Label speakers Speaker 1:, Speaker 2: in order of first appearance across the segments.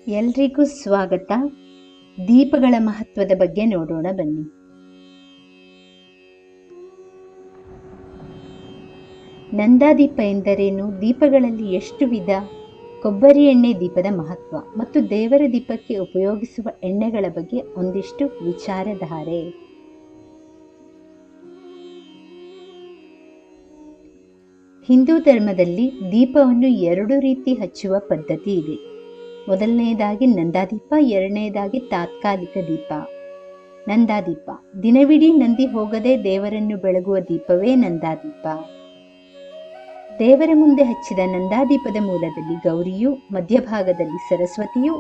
Speaker 1: ಎಲ್ರಿಗೂ ಸ್ವಾಗತ. ದೀಪಗಳ ಮಹತ್ವದ ಬಗ್ಗೆ ನೋಡೋಣ ಬನ್ನಿ. ನಂದಾದೀಪ ಎಂದರೇನು? ದೀಪಗಳಲ್ಲಿ ಎಷ್ಟು ವಿಧ? ಕೊಬ್ಬರಿ ಎಣ್ಣೆ ದೀಪದ ಮಹತ್ವ ಮತ್ತು ದೇವರ ದೀಪಕ್ಕೆ ಉಪಯೋಗಿಸುವ ಎಣ್ಣೆಗಳ ಬಗ್ಗೆ ಒಂದಿಷ್ಟು ವಿಚಾರಧಾರೆ. ಹಿಂದೂ ಧರ್ಮದಲ್ಲಿ ದೀಪವನ್ನು 2 ರೀತಿ ಹಚ್ಚುವ ಪದ್ಧತಿ ಇದೆ. ಮೊದಲನೆಯದಾಗಿ ನಂದಾದೀಪ, ಎರಡನೆಯದಾಗಿ ತಾತ್ಕಾಲಿಕ ದೀಪ. ನಂದಾದೀಪ ದಿನವಿಡೀ ನಂದಿ ಹೋಗದೆ ದೇವರನ್ನು ಬೆಳಗುವ ದೀಪವೇ ನಂದಾದೀಪ. ದೇವರ ಮುಂದೆ ಹಚ್ಚಿದ ನಂದಾದೀಪದ ಮೂಲದಲ್ಲಿ ಗೌರಿಯೂ, ಮಧ್ಯಭಾಗದಲ್ಲಿ ಸರಸ್ವತಿಯೂ,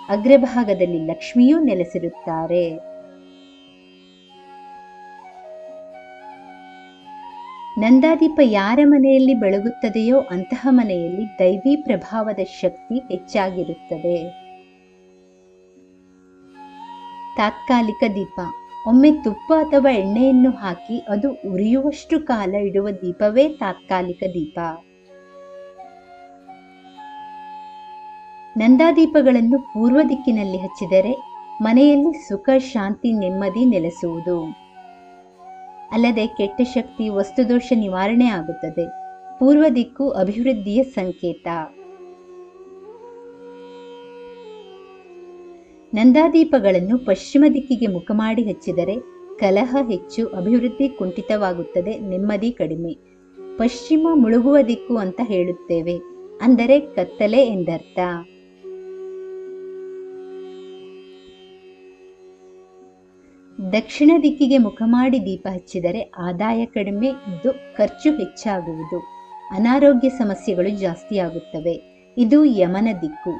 Speaker 1: ಅಗ್ರಭಾಗದಲ್ಲಿ ಲಕ್ಷ್ಮಿಯೂ ನೆಲೆಸಿರುತ್ತಾರೆ. ನಂದಾದೀಪ ಯಾರ ಮನೆಯಲ್ಲಿ ಬೆಳಗುತ್ತದೆಯೋ ಅಂತಹ ಮನೆಯಲ್ಲಿ ದೈವಿ ಪ್ರಭಾವದ ಶಕ್ತಿ ಹೆಚ್ಚಾಗಿರುತ್ತದೆ. ತಾತ್ಕಾಲಿಕ ದೀಪ ಒಮ್ಮೆ ತುಪ್ಪ ಅಥವಾ ಎಣ್ಣೆಯನ್ನು ಹಾಕಿ ಅದು ಉರಿಯುವಷ್ಟು ಕಾಲ ಇಡುವ ದೀಪವೇ ತಾತ್ಕಾಲಿಕ ದೀಪ. ನಂದಾದೀಪಗಳನ್ನು ಪೂರ್ವ ದಿಕ್ಕಿನಲ್ಲಿ ಹಚ್ಚಿದರೆ ಮನೆಯಲ್ಲಿ ಸುಖ, ಶಾಂತಿ, ನೆಮ್ಮದಿ ನೆಲೆಸುವುದು. ಅಲ್ಲದೆ ಕೆಟ್ಟ ಶಕ್ತಿ, ವಸ್ತುದೋಷ ನಿವಾರಣೆ ಆಗುತ್ತದೆ. ಪೂರ್ವ ದಿಕ್ಕು ಅಭಿವೃದ್ಧಿಯ ಸಂಕೇತ. ನಂದಾದೀಪಗಳನ್ನು ಪಶ್ಚಿಮ ದಿಕ್ಕಿಗೆ ಮುಖ ಮಾಡಿ ಹಚ್ಚಿದರೆ ಕಲಹ ಹೆಚ್ಚು, ಅಭಿವೃದ್ಧಿ ಕುಂಠಿತವಾಗುತ್ತದೆ, ನೆಮ್ಮದಿ ಕಡಿಮೆ. ಪಶ್ಚಿಮ ಮುಳುಗುವ ದಿಕ್ಕು ಅಂತ ಹೇಳುತ್ತೇವೆ, ಅಂದರೆ ಕತ್ತಲೆ ಎಂದರ್ಥ. ದಕ್ಷಿಣ ದಿಕ್ಕಿಗೆ ಮುಖ ಮಾಡಿ ದೀಪ ಹಚ್ಚಿದರೆ ಆದಾಯ ಕಡಿಮೆ ಇದ್ದು ಖರ್ಚು ಹೆಚ್ಚಾಗುವುದು, ಅನಾರೋಗ್ಯ ಸಮಸ್ಯೆಗಳು ಜಾಸ್ತಿಯಾಗುತ್ತವೆ. ಇದು ಯಮನ ದಿಕ್ಕು.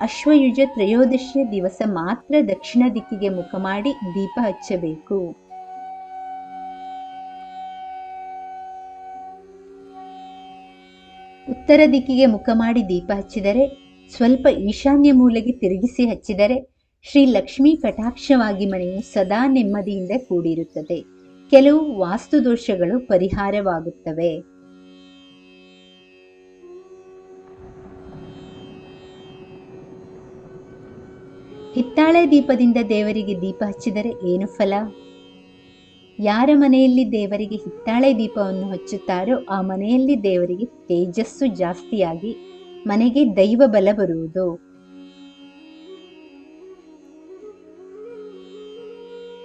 Speaker 1: ಅಶ್ವಯುಜ ತ್ರಯೋದಶಿಯ ದಿವಸ ಮಾತ್ರ ದಕ್ಷಿಣ ದಿಕ್ಕಿಗೆ ಮುಖ ಮಾಡಿ ದೀಪ ಹಚ್ಚಬೇಕು. ಉತ್ತರ ದಿಕ್ಕಿಗೆ ಮುಖ ಮಾಡಿ ದೀಪ ಹಚ್ಚಿದರೆ, ಸ್ವಲ್ಪ ಈಶಾನ್ಯ ಮೂಲೆಗೆ ತಿರುಗಿಸಿ ಹಚ್ಚಿದರೆ ಶ್ರೀ ಲಕ್ಷ್ಮೀ ಕಟಾಕ್ಷವಾಗಿ ಮನೆಯು ಸದಾ ನೆಮ್ಮದಿಯಿಂದ ಕೂಡಿರುತ್ತದೆ. ಕೆಲವು ವಾಸ್ತು ದೋಷಗಳು ಪರಿಹಾರವಾಗುತ್ತವೆ. ಹಿತ್ತಾಳೆ ದೀಪದಿಂದ ದೇವರಿಗೆ ದೀಪ ಹಚ್ಚಿದರೆ ಏನು ಫಲ? ಯಾರ ಮನೆಯಲ್ಲಿ ದೇವರಿಗೆ ಹಿತ್ತಾಳೆ ದೀಪವನ್ನು ಹಚ್ಚುತ್ತಾರೋ ಆ ಮನೆಯಲ್ಲಿ ದೇವರಿಗೆ ತೇಜಸ್ಸು ಜಾಸ್ತಿಯಾಗಿ ಮನೆಗೆ ದೈವ ಬಲ ಬರುವುದು.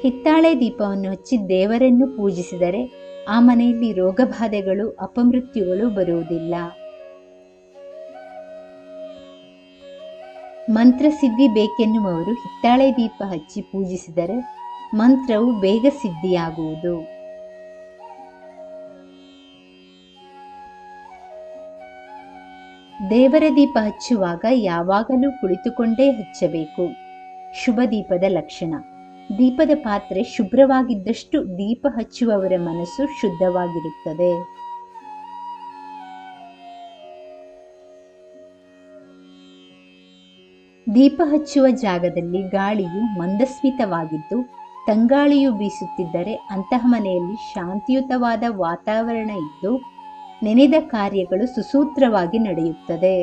Speaker 1: ಹಿತ್ತಾಳೆ ದೀಪವನ್ನು ಹಚ್ಚಿ ದೇವರನ್ನು ಪೂಜಿಸಿದರೆ ಆ ಮನೆಯಲ್ಲಿ ರೋಗಬಾಧೆಗಳು, ಅಪಮೃತ್ಯುಗಳು ಬರುವುದಿಲ್ಲ. ಮಂತ್ರಸಿದ್ಧಿ ಬೇಕೆನ್ನುವವರು ಹಿತ್ತಾಳೆ ದೀಪ ಹಚ್ಚಿ ಪೂಜಿಸಿದರೆ ಮಂತ್ರವು ಬೇಗ ಸಿದ್ಧಿಯಾಗುವುದು. ದೇವರ ದೀಪ ಹಚ್ಚುವಾಗ ಯಾವಾಗಲೂ ಕುಳಿತುಕೊಂಡೇ ಹಚ್ಚಬೇಕು. ಶುಭ ದೀಪದ ಲಕ್ಷಣ: ದೀಪದ ಪಾತ್ರೆ ಶುಭ್ರವಾಗಿದ್ದಷ್ಟು ದೀಪ ಹಚ್ಚುವವರ ಮನಸ್ಸು ಶುದ್ಧವಾಗಿರುತ್ತದೆ. ದೀಪ ಹಚ್ಚುವ ಜಾಗದಲ್ಲಿ ಗಾಳಿಯು ಮಂದಸ್ಮಿತವಾಗಿದ್ದು ತಂಗಾಳಿಯು ಬೀಸುತ್ತಿದ್ದರೆ ಅಂತಹ ಮನೆಯಲ್ಲಿ ಶಾಂತಿಯುತವಾದ ವಾತಾವರಣ ಇದ್ದು ನೆನೆದ ಕಾರ್ಯಗಳು ಸುಸೂತ್ರವಾಗಿ ನಡೆಯುತ್ತದೆ.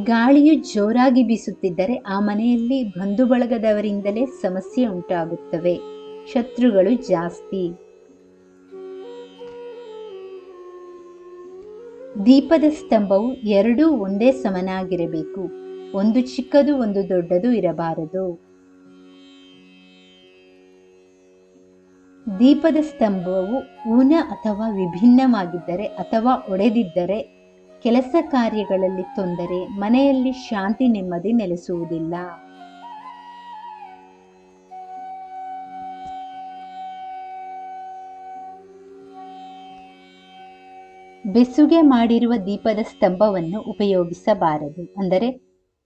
Speaker 1: ಗಾಳಿಯು ಜೋರಾಗಿ ಬೀಸುತ್ತಿದ್ದರೆ ಆ ಮನೆಯಲ್ಲಿ ಬಂಧು ಬಳಗದವರಿಂದಲೇ ಸಮಸ್ಯೆ ಉಂಟಾಗುತ್ತವೆ, ಶತ್ರುಗಳು ಜಾಸ್ತಿ. ದೀಪದ ಸ್ತಂಭವು 2 ಒಂದೇ ಸಮನಾಗಿರಬೇಕು. ಒಂದು ಚಿಕ್ಕದು ಒಂದು ದೊಡ್ಡದು ಇರಬಾರದು. ದೀಪದ ಸ್ತಂಭವು ಊನ ಅಥವಾ ವಿಭಿನ್ನವಾಗಿದ್ದರೆ ಅಥವಾ ಒಡೆದಿದ್ದರೆ ಕೆಲಸ ಕಾರ್ಯಗಳಲ್ಲಿ ತೊಂದರೆ, ಮನೆಯಲ್ಲಿ ಶಾಂತಿ ನೆಮ್ಮದಿ ನೆಲೆಸುವುದಿಲ್ಲ. ಬೆಸುಗೆ ಮಾಡಿರುವ ದೀಪದ ಸ್ತಂಭವನ್ನು ಉಪಯೋಗಿಸಬಾರದು. ಅಂದರೆ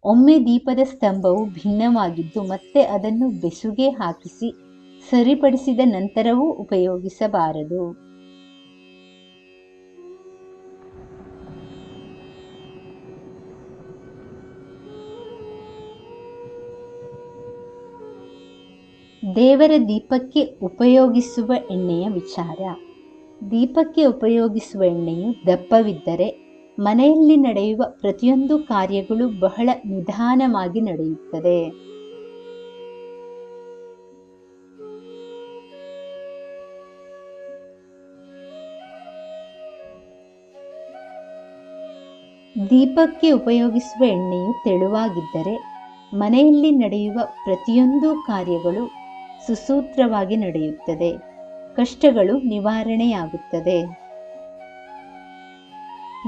Speaker 1: ಒಮ್ಮೆ ದೀಪದ ಸ್ತಂಭವು ಭಿನ್ನವಾಗಿದ್ದು ಮತ್ತೆ ಅದನ್ನು ಬೆಸುಗೆ ಹಾಕಿಸಿ ಸರಿಪಡಿಸಿದ ನಂತರವೂ ಉಪಯೋಗಿಸಬಾರದು. ದೇವರ ದೀಪಕ್ಕೆ ಉಪಯೋಗಿಸುವ ಎಣ್ಣೆಯ ವಿಚಾರ. ದೀಪಕ್ಕೆ ಉಪಯೋಗಿಸುವ ಎಣ್ಣೆಯು ದಪ್ಪವಿದ್ದರೆ ಮನೆಯಲ್ಲಿ ನಡೆಯುವ ಪ್ರತಿಯೊಂದು ಕಾರ್ಯಗಳು ಬಹಳ ನಿಧಾನವಾಗಿ ನಡೆಯುತ್ತದೆ. ದೀಪಕ್ಕೆ ಉಪಯೋಗಿಸುವ ಎಣ್ಣೆಯು ತೆಳುವಾಗಿದ್ದರೆ ಮನೆಯಲ್ಲಿ ನಡೆಯುವ ಪ್ರತಿಯೊಂದು ಕಾರ್ಯಗಳು ಸುಸೂತ್ರವಾಗಿ ನಡೆಯುತ್ತದೆ, ಕಷ್ಟಗಳು ನಿವಾರಣೆಯಾಗುತ್ತದೆ.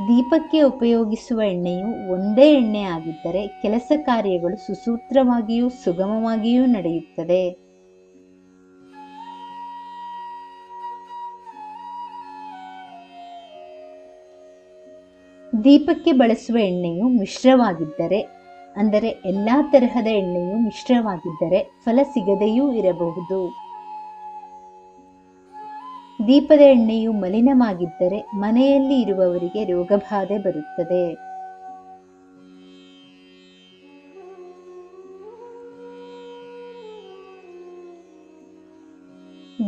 Speaker 1: ದೀಪಕ್ಕೆ ಉಪಯೋಗಿಸುವ ಎಣ್ಣೆಯು ಒಂದೇ ಎಣ್ಣೆ ಆಗಿದ್ದರೆ ಕೆಲಸ ಕಾರ್ಯಗಳು ಸುಸೂತ್ರವಾಗಿಯೂ ಸುಗಮವಾಗಿಯೂ ನಡೆಯುತ್ತದೆ. ದೀಪಕ್ಕೆ ಬಳಸುವ ಎಣ್ಣೆಯು ಮಿಶ್ರವಾಗಿದ್ದರೆ, ಅಂದರೆ ಎಲ್ಲ ತರಹದ ಎಣ್ಣೆಯು ಮಿಶ್ರವಾಗಿದ್ದರೆ ಫಲ ಸಿಗದೆಯೂ ಇರಬಹುದು. ದೀಪದ ಎಣ್ಣೆಯು ಮಲಿನವಾಗಿದ್ದರೆ ಮನೆಯಲ್ಲಿ ಇರುವವರಿಗೆ ರೋಗಬಾಧೆ ಬರುತ್ತದೆ.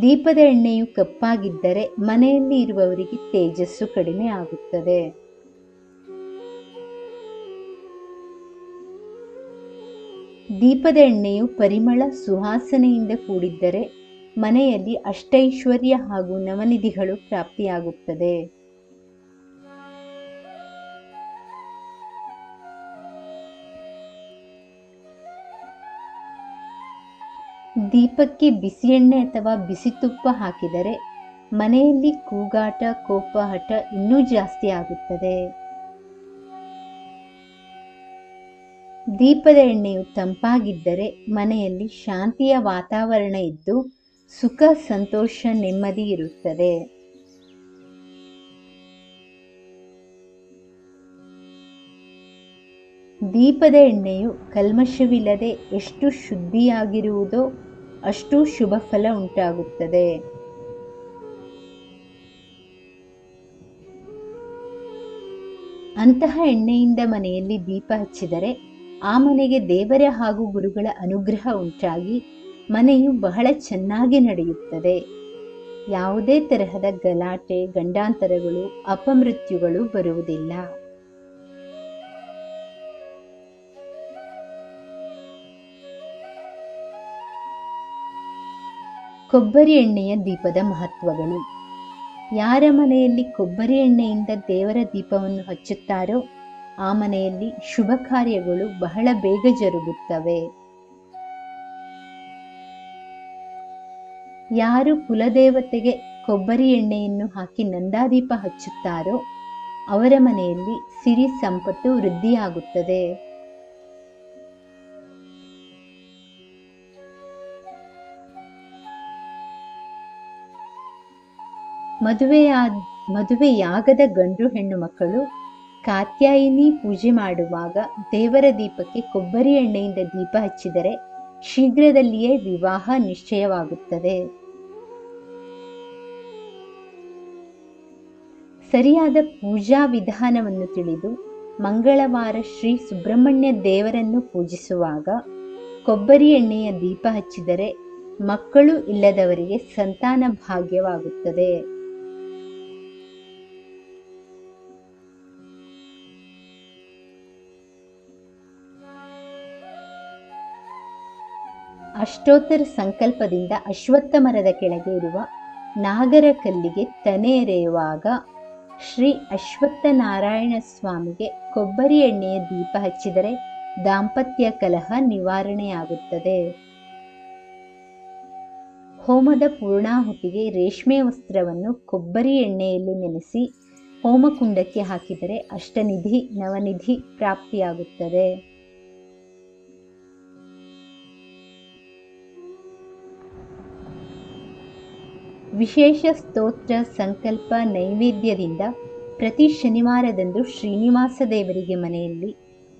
Speaker 1: ದೀಪದ ಎಣ್ಣೆಯು ಕಪ್ಪಾಗಿದ್ದರೆ ಮನೆಯಲ್ಲಿ ಇರುವವರಿಗೆ ತೇಜಸ್ಸು ಕಡಿಮೆ ಆಗುತ್ತದೆ. ದೀಪದ ಎಣ್ಣೆಯು ಪರಿಮಳ ಸುವಾಸನೆಯಿಂದ ಕೂಡಿದ್ದರೆ ಮನೆಯಲ್ಲಿ ಅಷ್ಟೈಶ್ವರ್ಯ ಹಾಗೂ ನವನಿಧಿಗಳು ಪ್ರಾಪ್ತಿಯಾಗುತ್ತದೆ. ದೀಪಕ್ಕೆ ಬಿಸಿ ಎಣ್ಣೆ ಅಥವಾ ಬಿಸಿ ತುಪ್ಪ ಹಾಕಿದರೆ ಮನೆಯಲ್ಲಿ ಕೂಗಾಟ, ಕೋಪ, ಹಠ ಇನ್ನೂ ಜಾಸ್ತಿ ಆಗುತ್ತದೆ. ದೀಪದ ಎಣ್ಣೆಯು ತಂಪಾಗಿದ್ದರೆ ಮನೆಯಲ್ಲಿ ಶಾಂತಿಯ ವಾತಾವರಣ ಇದ್ದು ಸುಖ, ಸಂತೋಷ, ನೆಮ್ಮದಿ ಇರುತ್ತದೆ. ದೀಪದ ಎಣ್ಣೆಯು ಕಲ್ಮಶವಿಲ್ಲದೆ ಎಷ್ಟು ಶುದ್ಧಿಯಾಗಿರುವುದೋ ಅಷ್ಟು ಶುಭ ಫಲ ಉಂಟಾಗುತ್ತದೆ. ಅಂತಹ ಎಣ್ಣೆಯಿಂದ ಮನೆಯಲ್ಲಿ ದೀಪ ಹಚ್ಚಿದರೆ ಆ ಮನೆಗೆ ದೇವರ ಹಾಗೂ ಗುರುಗಳ ಅನುಗ್ರಹ ಉಂಟಾಗಿ ಮನೆಯು ಬಹಳ ಚೆನ್ನಾಗಿ ನಡೆಯುತ್ತದೆ. ಯಾವುದೇ ತರಹದ ಗಲಾಟೆ, ಗಂಡಾಂತರಗಳು, ಅಪಮೃತ್ಯುಗಳು ಬರುವುದಿಲ್ಲ. ಕೊಬ್ಬರಿ ಎಣ್ಣೆಯ ದೀಪದ ಮಹತ್ವಗಳು. ಯಾರ ಮನೆಯಲ್ಲಿ ಕೊಬ್ಬರಿ ಎಣ್ಣೆಯಿಂದ ದೇವರ ದೀಪವನ್ನು ಹಚ್ಚುತ್ತಾರೋ ಆ ಮನೆಯಲ್ಲಿ ಶುಭ ಕಾರ್ಯಗಳು ಬಹಳ ಬೇಗ ಜರುಗುತ್ತವೆ. ಯಾರು ಕುಲದೇವತೆಗೆ ಕೊಬ್ಬರಿ ಎಣ್ಣೆಯನ್ನು ಹಾಕಿ ನಂದಾದೀಪ ಹಚ್ಚುತ್ತಾರೋ ಅವರ ಮನೆಯಲ್ಲಿ ಸಿರಿ ಸಂಪತ್ತು ವೃದ್ಧಿಯಾಗುತ್ತದೆ. ಮದುವೆಯಾಗದ ಗಂಡು ಹೆಣ್ಣು ಮಕ್ಕಳು ಕಾತ್ಯಾಯಿನಿ ಪೂಜೆ ಮಾಡುವಾಗ ದೇವರ ದೀಪಕ್ಕೆ ಕೊಬ್ಬರಿ ಎಣ್ಣೆಯಿಂದ ದೀಪ ಹಚ್ಚಿದರೆ ಶೀಘ್ರದಲ್ಲಿಯೇ ವಿವಾಹ ನಿಶ್ಚಯವಾಗುತ್ತದೆ. ಸರಿಯಾದ ಪೂಜಾ ವಿಧಾನವನ್ನು ತಿಳಿದು ಮಂಗಳವಾರ ಶ್ರೀ ಸುಬ್ರಹ್ಮಣ್ಯ ದೇವರನ್ನು ಪೂಜಿಸುವಾಗ ಕೊಬ್ಬರಿ ಎಣ್ಣೆಯ ದೀಪ ಹಚ್ಚಿದರೆ ಮಕ್ಕಳು ಇಲ್ಲದವರಿಗೆ ಸಂತಾನ ಭಾಗ್ಯವಾಗುತ್ತದೆ. ಅಷ್ಟೋತ್ತರ ಸಂಕಲ್ಪದಿಂದ ಅಶ್ವತ್ಥ ಮರದ ಕೆಳಗೆ ಇರುವ ನಾಗರ ಕಲ್ಲಿಗೆ ತನೆ ಎರೆಯುವಾಗ ಶ್ರೀ ಅಶ್ವತ್ಥ ನಾರಾಯಣ ಸ್ವಾಮಿಗೆ ಕೊಬ್ಬರಿ ಎಣ್ಣೆಯ ದೀಪ ಹಚ್ಚಿದರೆ ದಾಂಪತ್ಯ ಕಲಹ ನಿವಾರಣೆಯಾಗುತ್ತದೆ. ಹೋಮದ ಪೂರ್ಣಾಹುತಿಗೆ ರೇಷ್ಮೆ ವಸ್ತ್ರವನ್ನು ಕೊಬ್ಬರಿ ಎಣ್ಣೆಯಲ್ಲಿ ನೆನೆಸಿ ಹೋಮಕುಂಡಕ್ಕೆ ಹಾಕಿದರೆ ಅಷ್ಟನಿಧಿ, ನವನಿಧಿ ಪ್ರಾಪ್ತಿಯಾಗುತ್ತದೆ. ವಿಶೇಷ ಸ್ತೋತ್ರ, ಸಂಕಲ್ಪ, ನೈವೇದ್ಯದಿಂದ ಪ್ರತಿ ಶನಿವಾರದಂದು ಶ್ರೀನಿವಾಸ ದೇವರಿಗೆ ಮನೆಯಲ್ಲಿ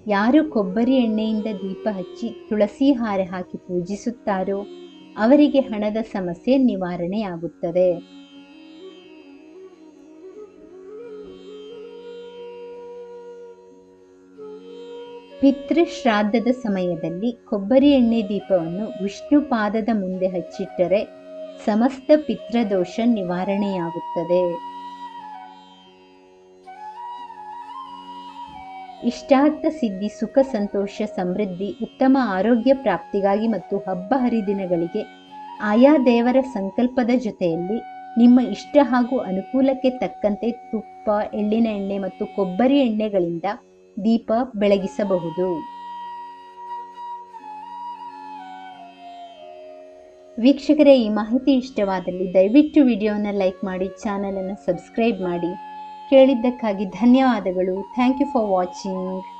Speaker 1: ಯಾರು ಕೊಬ್ಬರಿ ಎಣ್ಣೆಯಿಂದ ದೀಪ ಹಚ್ಚಿ ತುಳಸಿ ಹಾರ ಹಾಕಿ ಪೂಜಿಸುತ್ತಾರೋ ಅವರಿಗೆ ಹಣದ ಸಮಸ್ಯೆ ನಿವಾರಣೆಯಾಗುತ್ತದೆ. ಪಿತೃ ಶ್ರಾದ್ದದ ಸಮಯದಲ್ಲಿ ಕೊಬ್ಬರಿ ಎಣ್ಣೆ ದೀಪವನ್ನು ವಿಷ್ಣು ಪಾದದ ಮುಂದೆ ಹಚ್ಚಿಟ್ಟರೆ ಸಮಸ್ತ ಪಿತೃದೋಷ ನಿವಾರಣೆಯಾಗುತ್ತದೆ. ಇಷ್ಟಾರ್ಥ ಸಿದ್ಧಿ, ಸುಖ, ಸಂತೋಷ, ಸಮೃದ್ಧಿ, ಉತ್ತಮ ಆರೋಗ್ಯ ಪ್ರಾಪ್ತಿಗಾಗಿ ಮತ್ತು ಹಬ್ಬ ಹರಿದಿನಗಳಿಗೆ ಆಯಾ ದೇವರ ಸಂಕಲ್ಪದ ಜೊತೆಯಲ್ಲಿ ನಿಮ್ಮ ಇಷ್ಟ ಹಾಗೂ ಅನುಕೂಲಕ್ಕೆ ತಕ್ಕಂತೆ ತುಪ್ಪ, ಎಳ್ಳಿನ ಎಣ್ಣೆ ಮತ್ತು ಕೊಬ್ಬರಿ ಎಣ್ಣೆಗಳಿಂದ ದೀಪ ಬೆಳಗಿಸಬಹುದು. ವೀಕ್ಷಕರೇ, ಈ ಮಾಹಿತಿ ಇಷ್ಟವಾದಲ್ಲಿ ದಯವಿಟ್ಟು ವಿಡಿಯೋನ ಲೈಕ್ ಮಾಡಿ, ಚಾನಲನ್ನು ಸಬ್ಸ್ಕ್ರೈಬ್ ಮಾಡಿ. ಕೇಳಿದ್ದಕ್ಕಾಗಿ ಧನ್ಯವಾದಗಳು. Thank you for watching.